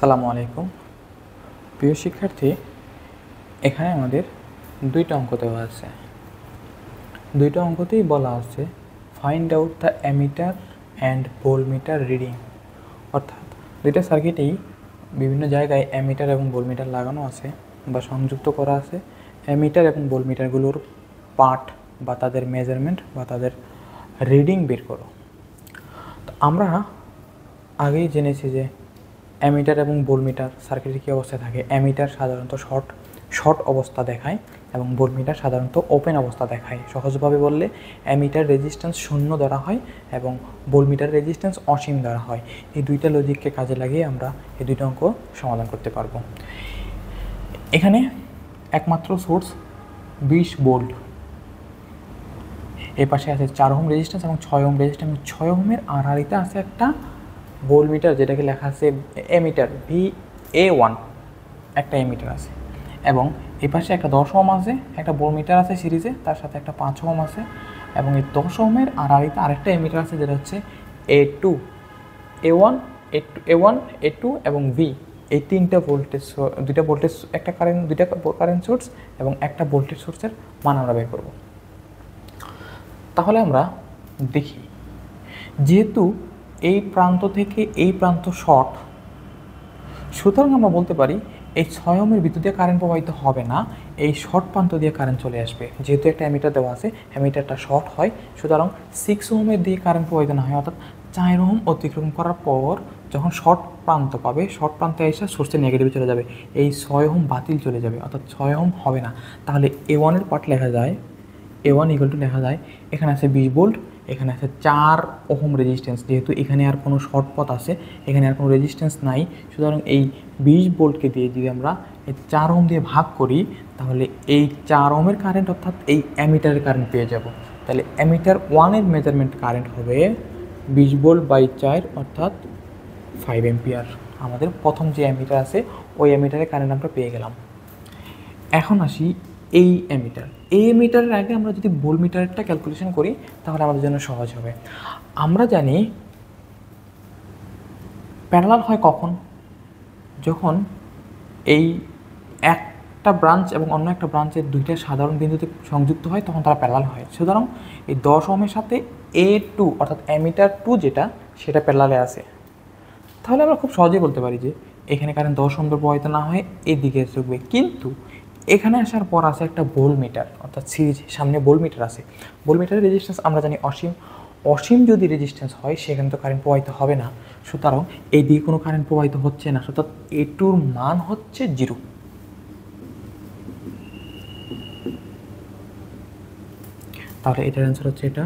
আসসালামু আলাইকুম প্রিয় শিক্ষার্থী, এখানে আমাদের দুইটা অঙ্ক দেওয়া আছে। দুইটা অঙ্কতেই বলা আছে find out the ammeter and voltmeter reading, অর্থাৎ দুইটা সার্কিটেই বিভিন্ন জায়গায় অ্যামিটার এবং ভোল্টমিটার লাগানো আছে বা সংযুক্ত করা আছে। অ্যামিটার এবং ভোল্টমিটারগুলোর পার্ট বা তাদের মেজারমেন্ট বা তাদের রিডিং বের করো। তো আমরা আগেই জেনেছি যে অ্যামিটার এবং ভোল্টমিটার সার্কিটের কী অবস্থায় থাকে। অ্যামিটার সাধারণত শর্ট অবস্থা দেখায় এবং ভোল্টমিটার সাধারণত ওপেন অবস্থা দেখায়। সহজভাবে বললে অ্যামিটার রেজিস্ট্যান্স 0 ধরা হয় এবং ভোল্টমিটার রেজিস্ট্যান্স অসীম ধরা হয়। এই দুইটা লজিককে কাজে লাগিয়ে আমরা এই দুইটা অঙ্ক সমাধান করতে পারবো। এখানে একমাত্র সোর্স 20 ভোল্ট, এর পাশে আছে 4 ওহম রেজিস্ট্যান্স এবং 6 ওহম রেজিস্ট্যান্স। 6 ওহমের আড়াআড়িতে আছে একটা ভোল্টমিটার, যেটাকে লেখা আছে এমিটার VA1, একটা এমিটার আছে। এবং এই পাশে একটা 10 ওহম আছে, একটা ভোল্টমিটার আছে সিরিজে, তার সাথে একটা 5 ওহম আছে। এবং এই 10 ওহমের আড়াআড়িতে আরেকটা এমিটার আছে, যেটা হচ্ছে A2, A1 A2 এবং V। এই তিনটা দুইটা ভোল্টেজ, দুইটা কারেন্ট সোর্স এবং একটা ভোল্টেজ সোর্সের মান আমরা বের করব। তাহলে আমরা দেখি, যেহেতু এই প্রান্ত থেকে এই প্রান্ত শর্ট, সুতরাং আমরা বলতে পারি এই 6 ওহমের ভিতর দিয়ে কারেন্ট প্রবাহিত হবে না, এই শর্ট প্রান্ত দিয়ে কারেন্ট চলে আসবে। যেহেতু একটা অ্যামিটার দেওয়া আছে, অ্যামিটারটা শর্ট হয়, সুতরাং 6 ওহমের দিয়ে কারেন্ট প্রবাহিত না হয়, অর্থাৎ 4 ওহম অতিক্রম করার পর যখন শর্ট প্রান্ত পাবে, শর্ট প্রান্তে এসে সোর্সের নেগেটিভে চলে যাবে, এই 6 ওহম বাতিল চলে যাবে, অর্থাৎ 6 ওহম হবে না। তাহলে A1 এর পার্ট লেখা যায়, A1 = লেখা যায়, এখানে আছে 20 ভোল্ট, এখানে আছে 4 ওহম রেজিস্ট্যান্স। যেহেতু এখানে আর কোনো শর্ট পথ আছে, এখানে আর কোনো রেজিস্ট্যান্স নাই, সুতরাং এই 20 ভোল্টকে দিয়ে যদি আমরা এই 4 ওহম দিয়ে ভাগ করি, তাহলে এই 4 ওহমের কারেন্ট অর্থাৎ এই অ্যামিটারের কারেন্ট পেয়ে যাব। তাহলে অ্যামিটার 1 এর মেজারমেন্ট কারেন্ট হবে 20 ভোল্ট বাই 4 অর্থাৎ 5 অ্যাম্পিয়ার। আমাদের প্রথম যে অ্যামিটার আছে ওই অ্যামিটারের কারেন্ট আমরা পেয়ে গেলাম। এখন আসি এই অ্যামিটারের আগে আমরা যদি ভোল্টমিটারটা ক্যালকুলেশন করি, তাহলে আমাদের জন্য সহজ হবে। আমরা জানি প্যারালাল হয় কখন, যখন এই একটা ব্রাঞ্চ এবং অন্য একটা ব্রাঞ্চের দুইটা সাধারণ বিন্দুতে সংযুক্ত হয়, তখন তারা প্যারালাল হয়। সুতরাং এই 10 ওহমের সাথে A2 অর্থাৎ অ্যামিটার 2 যেটা, সেটা প্যারালালে আছে। তাহলে আমরা খুব সহজেই বলতে পারি যে এখানে কারেন্ট 10 ওহম প্রবাহিত না হয় এদিকে চলবে, কিন্তু এখানে আসার পর আছে একটা ভোল্টমিটার, অর্থাৎ সিরিজ সামনে ভোল্টমিটার আছে। ভোল্টমিটারের রেজিস্ট্যান্স আমরা জানি অসীম যদি রেজিস্ট্যান্স হয়, সেখানে তো কারেন্ট প্রবাহিত হবে না। সুতরাং এই দিকে কোনো কারেন্ট প্রবাহিত হচ্ছে না, অর্থাৎ A2-র মান হচ্ছে 0। তাহলে এটার অ্যান্সার হচ্ছে এটা।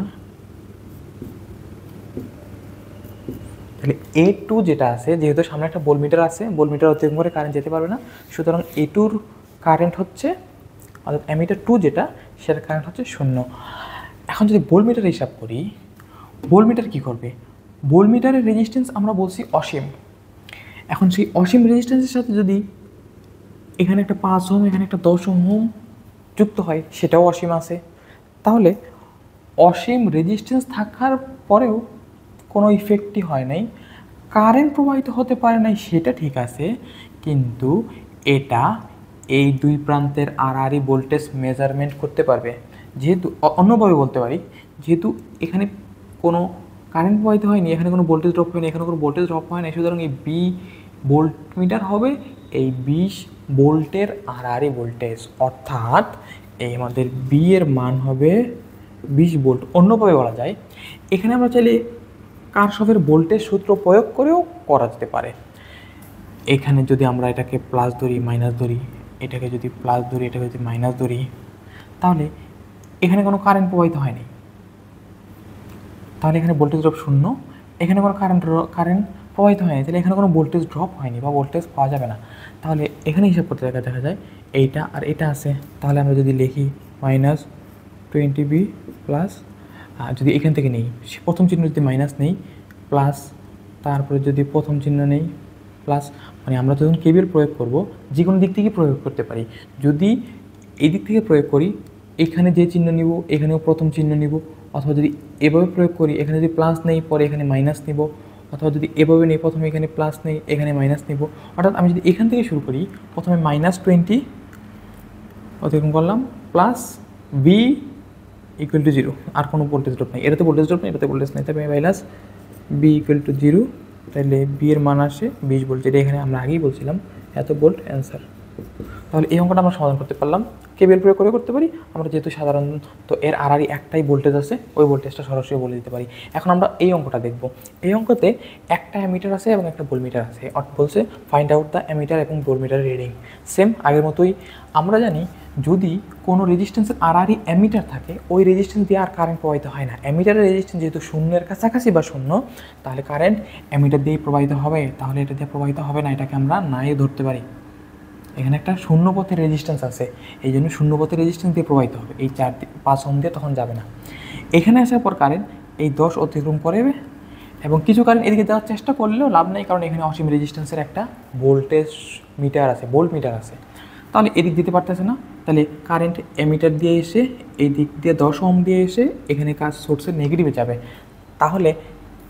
তাহলে A2 যেটা আছে, যেহেতু সামনে একটা ভোল্টমিটার আছে, ভোল্টমিটার অতিক্রম করে কারেন্ট যেতে পারবে না, সুতরাং A2-র কারেন্ট হচ্ছে, অর্থাৎ অ্যামিটার 2 যেটা, সেটার কারেন্ট হচ্ছে 0। এখন যদি ভোল্টমিটার হিসাব করি, ভোল্টমিটার কী করবে? ভোল্টমিটারের রেজিস্ট্যান্স আমরা বলছি অসীম। এখন সেই অসীম রেজিস্ট্যান্সের সাথে যদি এখানে একটা 5 ওহম, এখানে একটা 10 ওহম যুক্ত হয়, সেটাও অসীম আছে। তাহলে অসীম রেজিস্ট্যান্স থাকার পরেও কোনো ইফেক্টই হয় নাই, কারেন্ট প্রবাহিত হতে পারে নাই, সেটা ঠিক আছে, কিন্তু এটা এই দুই প্রান্তের আড়াআড়ি ভোল্টেজ মেজারমেন্ট করতে পারবে। যেহেতু অন্যভাবে বলতে পারি, যেহেতু এখানে কোনো কারেন্ট প্রবাহিত হয়নি, এখানে কোনো ভোল্টেজ ড্রপ হয়নি, এখানে কোনো ভোল্টেজ ড্রপ হয় না, সুতরাং এই ভোল্টমিটার হবে এই 20 ভোল্টের আড়াআড়ি ভোল্টেজ, অর্থাৎ এই আমাদের বি এর মান হবে 20 ভোল্ট। অন্যভাবে বলা যায়, এখানে আমরা চাইলে কারশফের ভোল্টেজ সূত্র প্রয়োগ করেও করা যেতে পারে। এখানে যদি আমরা এটাকে প্লাস ধরি, মাইনাস ধরি, এটাকে যদি প্লাস ধরি, এটাকে যদি মাইনাস ধরি, তাহলে এখানে কোনো কারেন্ট প্রবাহিত হয়নি, তাহলে এখানে ভোল্টেজ ড্রপ 0। এখানে কোনো কারেন্ট প্রবাহিত হয়নি, তাহলে এখানে কোনো ভোল্টেজ ড্রপ হয়নি বা ভোল্টেজ পাওয়া যাবে না। তাহলে এখানে হিসাব করতে দেখা যায় এইটা আর এটা আছে। তাহলে আমরা যদি লিখি -20V প্লাস, যদি এখান থেকে নেই প্রথম চিহ্ন, যদি মাইনাস নেই প্লাস, তারপরে যদি প্রথম চিহ্ন নেই প্লাস, মানে আমরা যখন কেবিএল প্রয়োগ করব, যে কোনো দিক থেকে প্রয়োগ করতে পারি। যদি এই দিক থেকে প্রয়োগ করি, এখানে যে চিহ্ন নিব এখানেও প্রথম চিহ্ন নিব, অথবা যদি এভাবে প্রয়োগ করি, এখানে যদি প্লাস নেই পরে এখানে মাইনাস নিব, অথবা যদি এভাবে নিই, প্রথমে এখানে প্লাস নেই, এখানে মাইনাস নেব। অর্থাৎ আমি যদি এখান থেকে শুরু করি, প্রথমে -20 অতিক্রম করলাম, প্লাস বি ইকুয়াল টু 0, আর কোনো ভোল্টেজ ড্রপ নেই, এটাতে ভোল্টেজ ড্রপ নেই, এটাতে ভোল্টেজ নেই, তবে মাইনাস বি ইকুয়াল টু 0, তাহলে বি এর মান আসে 20 ভোল্ট, যেটা এখানে আমরা আগেই বলছিলাম এত ভোল্ট অ্যান্সার। তাহলে এই অঙ্কটা আমরা সমাধান করতে পারলাম। কেবিএল প্রয়োগ করে করতে পারি আমরা, যেহেতু সাধারণত এর আড়াআড়ি একটাই ভোল্টেজ আছে, ওই ভোল্টেজটা সরাসরি বলে দিতে পারি। এখন আমরা এই অঙ্কটা দেখব। এই অঙ্কতে একটা অ্যামিটার আছে এবং একটা ভোল্টমিটার আছে, অর্থাৎ বলছে ফাইন্ড আউট দ্য অ্যামিটার এবং ভোল্টমিটার রিডিং। সেম আগের মতোই আমরা জানি, যদি কোনো রেজিস্ট্যান্সের আড়াআড়ি অ্যামিটার থাকে, ওই রেজিস্ট্যান্স দিয়ে আর কারেন্ট প্রবাহিত হয় না। অ্যামিটারের রেজিস্ট্যান্স যেহেতু শূন্যের কাছাকাছি বা শূন্য, তাহলে কারেন্ট অ্যামিটার দিয়েই প্রবাহিত হবে, তাহলে এটা দিয়ে প্রবাহিত হবে না, এটাকে আমরা নাই ধরতে পারি। এখানে একটা শূন্য পথের রেজিস্ট্যান্স আছে, এই জন্য শূন্য পথের রেজিস্ট্যান্স দিয়ে প্রবাহিত হবে, এই 5 ওহম দিয়ে তখন যাবে না। এখানে আসার পর কারেন্ট এই 10 অতিক্রম করবে, এবং কিছু কারেন্ট এদিকে দেওয়ার চেষ্টা করলেও লাভ নেই, কারণ এখানে অসীম রেজিস্ট্যান্সের একটা ভোল্টেজ মিটার আছে, ভোল্ট মিটার আছে, তাহলে এদিক দিতে পারতেছে না। তাহলে কারেন্ট এমিটার দিয়ে এসে এই দিক দিয়ে 10 ওহম দিয়ে এসে এখানে সোর্সের নেগেটিভে যাবে। তাহলে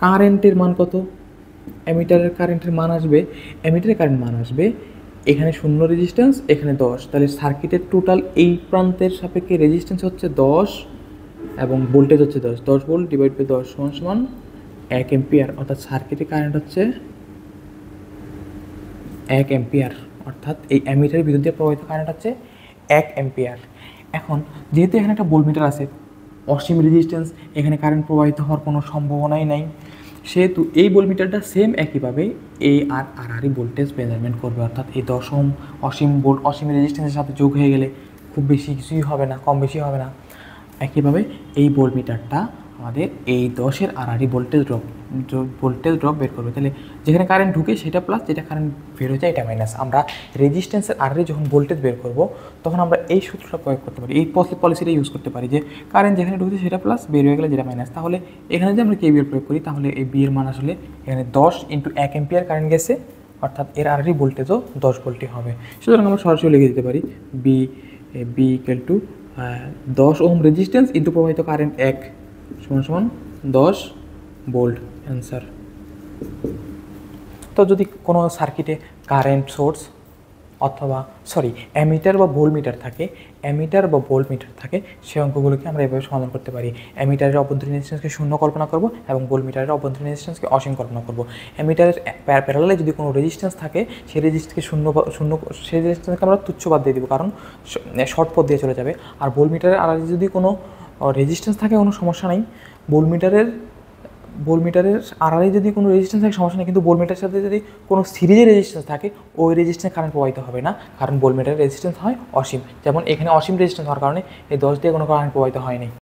কারেন্টের মান কত? এমিটারের কারেন্টের মান আসবে, এমিটারের কারেন্ট মান আসবে, এখানে শূন্য রেজিস্ট্যান্স, এখানে 10, তাহলে সার্কিটের টোটাল এই প্রান্তের সাপেক্ষে রেজিস্ট্যান্স হচ্ছে 10 এবং ভোল্টেজ হচ্ছে 10 ভোল্ট ডিভাইড বাই 10 সমান 1 এম্পিয়ার। অর্থাৎ সার্কিটের কারেন্ট হচ্ছে 1 এম্পিয়ার, অর্থাৎ এই অ্যামিটারের বিদ্যুৎ দিয়ে প্রবাহিত কারেন্ট হচ্ছে 1 এম্পিয়ার। এখন যেহেতু এখানে একটা ভোল্টমিটার আছে, অসীম রেজিস্ট্যান্স, এখানে কারেন্ট প্রবাহিত হওয়ার কোনো সম্ভাবনাই নাই, সেহেতু এই ভোল্টমিটারটা সেম একইভাবে এই আর আড়াআড়ি ভোল্টেজ মেজারমেন্ট করবে। অর্থাৎ এই 10 ওহম অসীম রেজিস্ট্যান্সের সাথে যোগ হয়ে গেলে খুব বেশি কিছুই হবে না, কম বেশি হবে না। একইভাবে এই ভোল্টমিটারটা আমাদের এই 10-এর আড়াআড়ি ভোল্টেজ ড্রপ বের করবে। তাহলে যেখানে কারেন্ট ঢুকে সেটা প্লাস, যেটা কারেন্ট বের হয়ে যায় এটা মাইনাস। আমরা রেজিস্ট্যান্সের আড়াআড়ি যখন ভোল্টেজ বের করব, তখন আমরা এই সূত্রটা প্রয়োগ করতে পারি, এই পলিসিটা ইউজ করতে পারি, যে কারেন্ট যেখানে ঢুকছে সেটা প্লাস, বের হয়ে গেলে যেটা মাইনাস। তাহলে এখানে যদি আমরা কেবিএল প্রয়োগ করি, তাহলে এই বি এর মান আসলে এখানে 10 × 1 এম্পিয়ার কারেন্ট গেছে, অর্থাৎ এর আড়াআড়ি ভোল্টেজও 10 ভোল্টই হবে। সুতরাং আমরা সরাসরি লিখে দিতে পারি B equal to 10 ohm resistance into প্রবাহিত কারেন্ট 1 সমান 10 ভোল্ট অ্যান্সার। তো যদি কোনো সার্কিটে কারেন্ট সোর্স অথবা অ্যামিটার বা ভোল্টমিটার থাকে, সেই অঙ্কগুলোকে আমরা এভাবে সমাধান করতে পারি। অ্যামিটারের অভ্যন্তরীণ রেজিস্ট্যান্সকে শূন্য কল্পনা করব এবং ভোল্টমিটারের অভ্যন্তরীণ রেজিস্ট্যান্সকে অসীম কল্পনা করব। অ্যামিটারের প্যারালালে যদি কোনো রেজিস্ট্যান্স থাকে, সেই রেজিস্ট্যান্সকে সেই রেজিস্ট্যান্সকে আমরা তুচ্ছ বাদ দিয়ে দেবো, কারণ শর্ট পথ দিয়ে চলে যাবে। আর ভোল্টমিটারের আড়ালে যদি কোনো রেজিস্ট্যান্স থাকে, কোনো সমস্যা নেই। ভোল্টমিটারের আড়ালে যদি কোনো রেজিস্ট্যান্স থাকে সমস্যা নেই, কিন্তু ভোল্টমিটারের সাথে যদি কোনো সিরিজের রেজিস্ট্যান্স থাকে, ওই রেজিস্ট্যান্স কারেন্ট প্রবাহিত হবে না, কারণ ভোল্টমিটারের রেজিস্ট্যান্স হয় অসীম। যেমন এখানে অসীম রেজিস্ট্যান্স হওয়ার কারণে এই 10 দিয়ে কোনো কারেন্ট প্রবাহিত হয়নি।